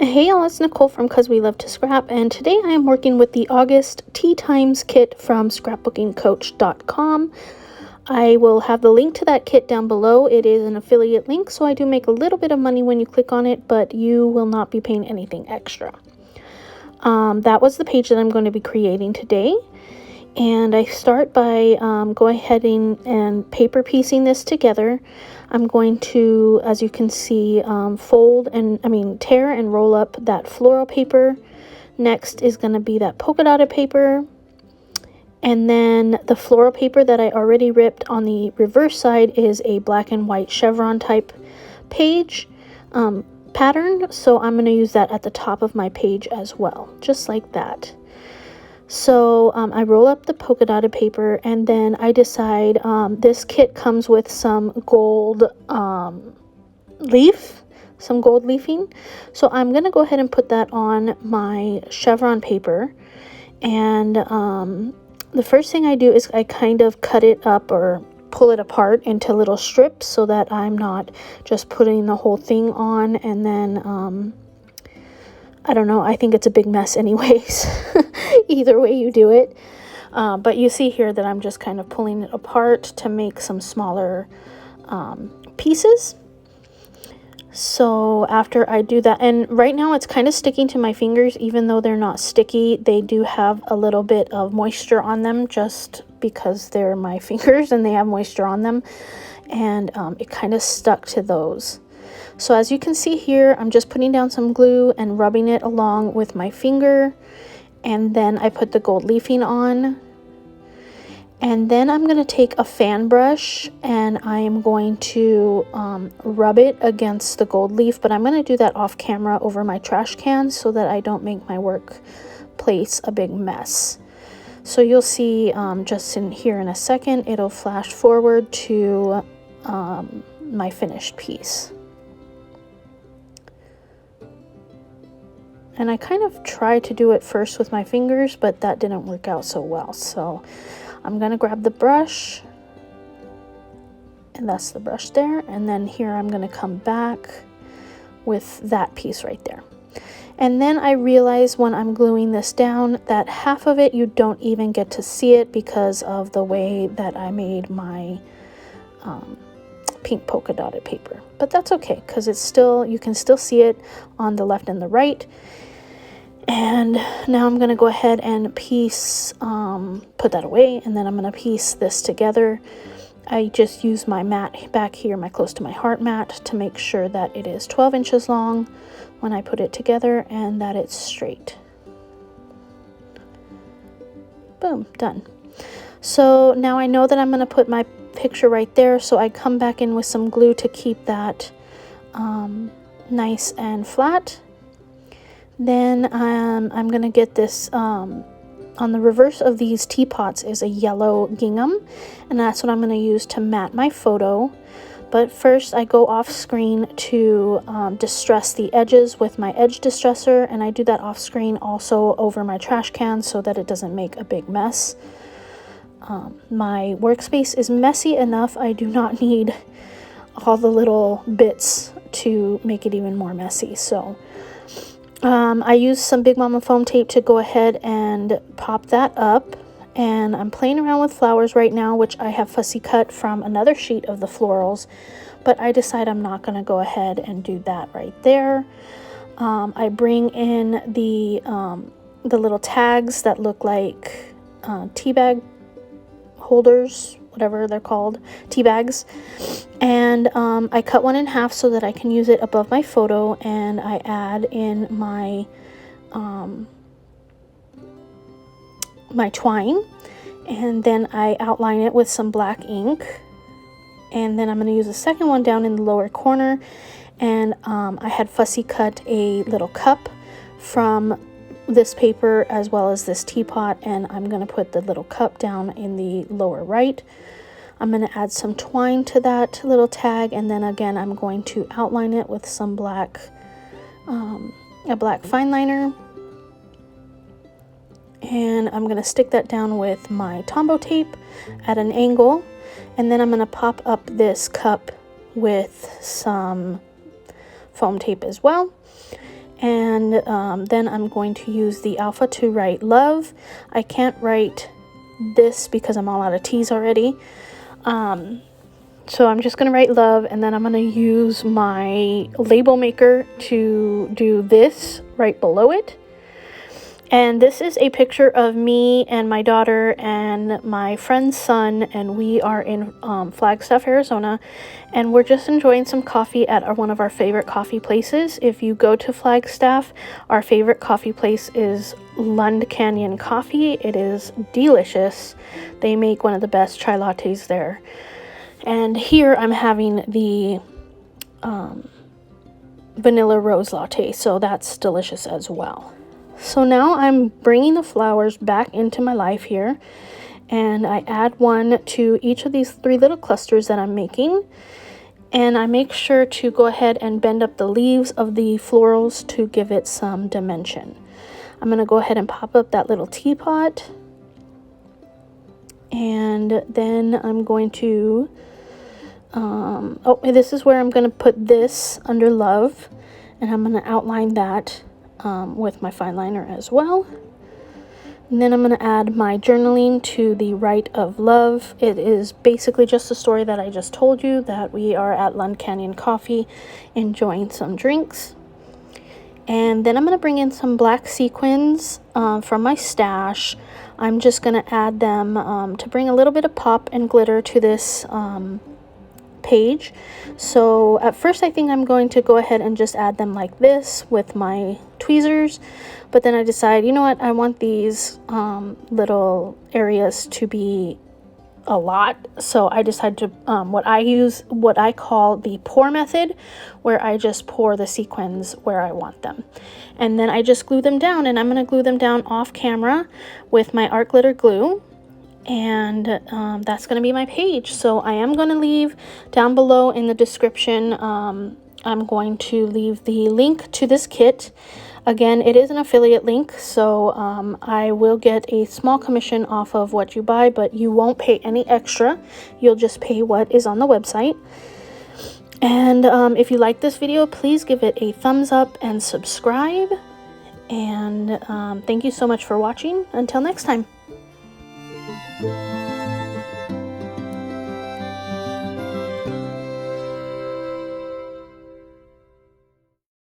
Hey y'all, it's Nicole from Cause We Love to Scrap, and today I am working with the August Tea Times kit from scrapbookingcoach.com. I will have the link to that kit down below. It is an affiliate link, so I do make a little bit of money when you click on it, but you will not be paying anything extra. That was the page that I'm going to be creating today. And I start by going ahead and paper piecing this together. I'm going to, as you can see, tear and roll up that floral paper. Next is going to be that polka dotted paper. And then the floral paper that I already ripped on the reverse side is a black and white chevron type page pattern. So I'm going to use that at the top of my page as well, just like that. So I roll up the polka dotted paper, and then I decide this kit comes with some gold leafing. So I'm going to go ahead and put that on my chevron paper. And the first thing I do is I kind of cut it up or pull it apart into little strips so that I'm not just putting the whole thing on and then I don't know, I think it's a big mess anyways, either way you do it. But you see here that I'm just kind of pulling it apart to make some smaller pieces. So after I do that, and right now it's kind of sticking to my fingers, even though they're not sticky, they do have a little bit of moisture on them just because they're my fingers and they have moisture on them. And it kind of stuck to those. So as you can see here, I'm just putting down some glue and rubbing it along with my finger. And then I put the gold leafing on. And then I'm going to take a fan brush and I am going to rub it against the gold leaf. But I'm going to do that off camera over my trash can so that I don't make my workplace a big mess. So you'll see just in here in a second, it'll flash forward to my finished piece. And I kind of tried to do it first with my fingers, but that didn't work out so well. So I'm going to grab the brush, and that's the brush there. And then here I'm going to come back with that piece right there. And then I realize when I'm gluing this down that half of it you don't even get to see it because of the way that I made my pink polka dotted paper. But that's okay because it's still, you can still see it on the left and the right. And now I'm going to go ahead and piece, put that away, and then I'm going to piece this together. I just use my mat back here, my close to my heart mat, to make sure that it is 12 inches long when I put it together and that it's straight. Boom, done. So now I know that I'm going to put my picture right there, so I come back in with some glue to keep that nice and flat. Then I'm going to get this, on the reverse of these teapots is a yellow gingham, and that's what I'm going to use to mat my photo. But first I go off screen to distress the edges with my edge distressor, and I do that off screen also over my trash can so that it doesn't make a big mess. My workspace is messy enough. I do not need all the little bits to make it even more messy. So I use some Big Mama foam tape to go ahead and pop that up. And I'm playing around with flowers right now, which I have fussy cut from another sheet of the florals. But I decide I'm not going to go ahead and do that right there. I bring in the little tags that look like tea bag holders, whatever they're called, tea bags. And I cut one in half so that I can use it above my photo, and I add in my my twine, and then I outline it with some black ink. And then I'm going to use a second one down in the lower corner, and I had fussy cut a little cup from this paper as well as this teapot, and I'm going to put the little cup down in the lower right. I'm going to add some twine to that little tag, and then again I'm going to outline it with some black, a black fine liner. And I'm going to stick that down with my Tombow tape at an angle, and then I'm going to pop up this cup with some foam tape as well. And then I'm going to use the alpha to write love. I can't write this because I'm all out of T's already. So I'm just going to write love, and then I'm going to use my label maker to do this right below it. And this is a picture of me and my daughter and my friend's son, and we are in Flagstaff, Arizona, and we're just enjoying some coffee at one of our favorite coffee places. If you go to Flagstaff, our favorite coffee place is Lund Canyon Coffee. It is delicious. They make one of the best chai lattes there. And here I'm having the vanilla rose latte, so that's delicious as well. So now I'm bringing the flowers back into my life here, and I add one to each of these 3 little clusters that I'm making, and I make sure to go ahead and bend up the leaves of the florals to give it some dimension. I'm going to go ahead and pop up that little teapot, and then I'm going to this is where I'm going to put this under love, and I'm going to outline that with my fine liner as well. And then I'm going to add my journaling to the right of love. It is basically just the story that I just told you, that we are at Lund Canyon Coffee enjoying some drinks. And then I'm going to bring in some black sequins from my stash. I'm just going to add them to bring a little bit of pop and glitter to this page. So at first I think I'm going to go ahead and just add them like this with my tweezers, but then I decide, you know what, I want these little areas to be a lot, so I decided to what I call the pour method, where I just pour the sequins where I want them, and then I just glue them down, and I'm going to glue them down off camera with my art glitter glue. And that's going to be my page. So I am going to leave down below in the description, I'm going to leave the link to this kit. Again, it is an affiliate link, so I will get a small commission off of what you buy, but you won't pay any extra. You'll just pay what is on the website. And if you like this video, please give it a thumbs up and subscribe. And thank you so much for watching. Until next time.